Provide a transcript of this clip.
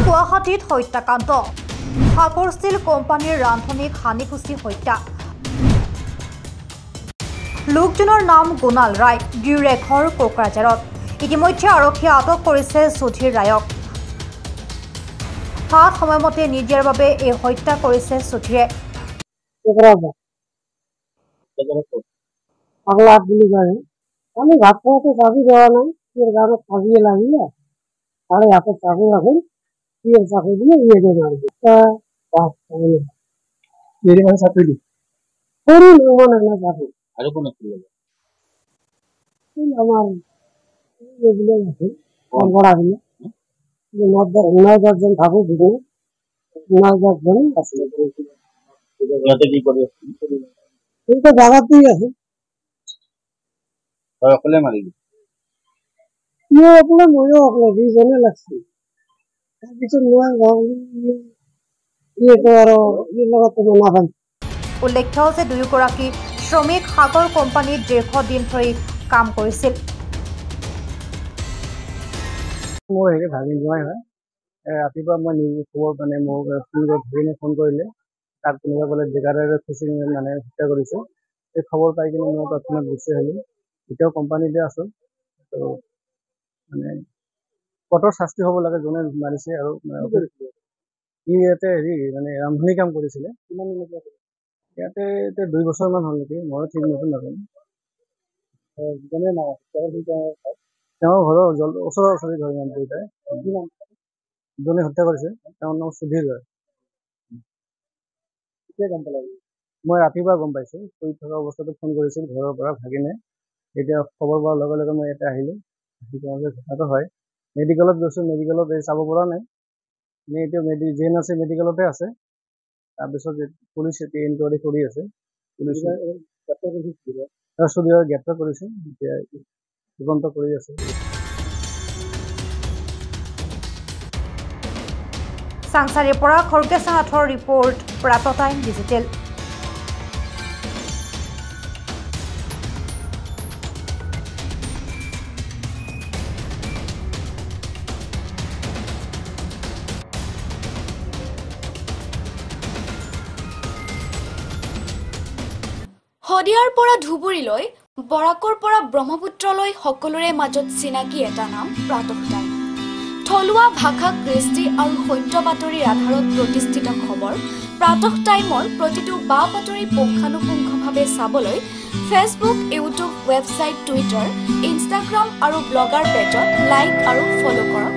গুৱাহাটীত হত্যাকাণ্ড সাগৰ ষ্টীল কোম্পানীৰ ৰান্ধনীক হানিকুচি হত্যা লোকজনৰ নাম গুণাল ৰায় গিৰেখৰ কোকৰাঝাৰত ইতিমধ্যে আৰক্ষীয়ে আটক কৰিছে সুধীৰ ৰায়ক হাত সময়মতে নিদিয়াৰ বাবে এই হত্যা কৰিছে সুধীৰে अगला आदमी गए हम भाग तो चाबी देवा नहीं फिर गाँव में चाबी लगी है सारे यहाँ पे चाबी रखे फिर चाबी दिए ये दे मार दिया मेरे मन साथ ली पूरी लोगों ने ना चाबी अरे कौन है लोग फिर हमारे ये बिले रखे और बड़ा बिले ये नौ दस जन ठाकुर दिखे 9-10 जन असली याते की करे इनको जगह दी है और अकेले मारी ये अपने मोयो अपने भी जने लगती पीछे नया गांव ये तो ये लगा तो ना बन উল্লেখ্য যে দুয়োগৰাকী শ্ৰমিক সাগৰ কোম্পানীত দীৰ্ঘ দিন ধৰি কাম কৰিছিল মই হেৰি ভাগি যোৱাই হয় ৰাতিপুৱা মই নিজে খবৰ মানে মোক ফোন কৰিলে তাক কোনোবা বোলে জেগাৰে খুচি মানে হত্যা কৰিছে এই খবৰ পাই কিনে মই তৎক্ষণাত গুচি আহিলোঁ এতিয়াও কোম্পানীতে আছোঁ তো মানে কঠোৰ শাস্তি হ'ব লাগে যোনে মাৰিছে আৰু ই ইয়াতে হেৰি মানে ৰান্ধনী কাম কৰিছিলে কিমান দিন ইয়াতে এতিয়া 2 বছৰমান হ'ল নেকি মই ঠিক নতুন নাজানো যোনে তেওঁৰ ঘৰৰ ওচৰৰ ঘৰৰ নাম দুয়োটাই যোনে হত্যা কৰিছে তেওঁৰ নাম সুধীৰ ৰয় কেতিয়া গম পালে মই ৰাতিপুৱা গম পাইছোঁ শুই থকা অৱস্থাতে ফোন কৰিছিল ঘৰৰ পৰা ভাগিনে এতিয়া খবৰ পোৱাৰ লগে লগে মই ইয়াতে আহিলোঁ আহি তেওঁলোকে ঘটনাটো হয় মেডিকেলত গৈছোঁ মেডিকেলত চাব পৰা নাই নে এতিয়া যেন আছে মেডিকেলতে আছে তাৰপিছত পুলিচ এতিয়া ইনকুৱাৰী কৰি আছে পুলিচে সুধীৰক গ্ৰেপ্তাৰ কৰিছে এতিয়া তদন্ত কৰি আছে চাংচাৰীৰ পৰা খৰ্গেশনাথৰ ৰিপৰ্ট প্ৰাতঃ টাইম ডিজিটেল হদিয়াৰ পৰা ধুবুৰীলৈ বৰাকৰ পৰা ব্ৰহ্মপুত্ৰলৈ সকলোৰে মাজত চিনাকি এটা নাম প্ৰাতঃ টাইম থলুৱা ভাষা কৃষ্টি আৰু সত্য বাতৰিৰ আধাৰত প্ৰতিষ্ঠিত খবৰ প্ৰাতঃ টাইমৰ প্ৰতিটো বা বাতৰি পুংখানুপুংখভাৱে চাবলৈ Facebook YouTube website Twitter Instagram আৰু ব্লগাৰ পেজত লাইক আৰু ফ'ল' কৰক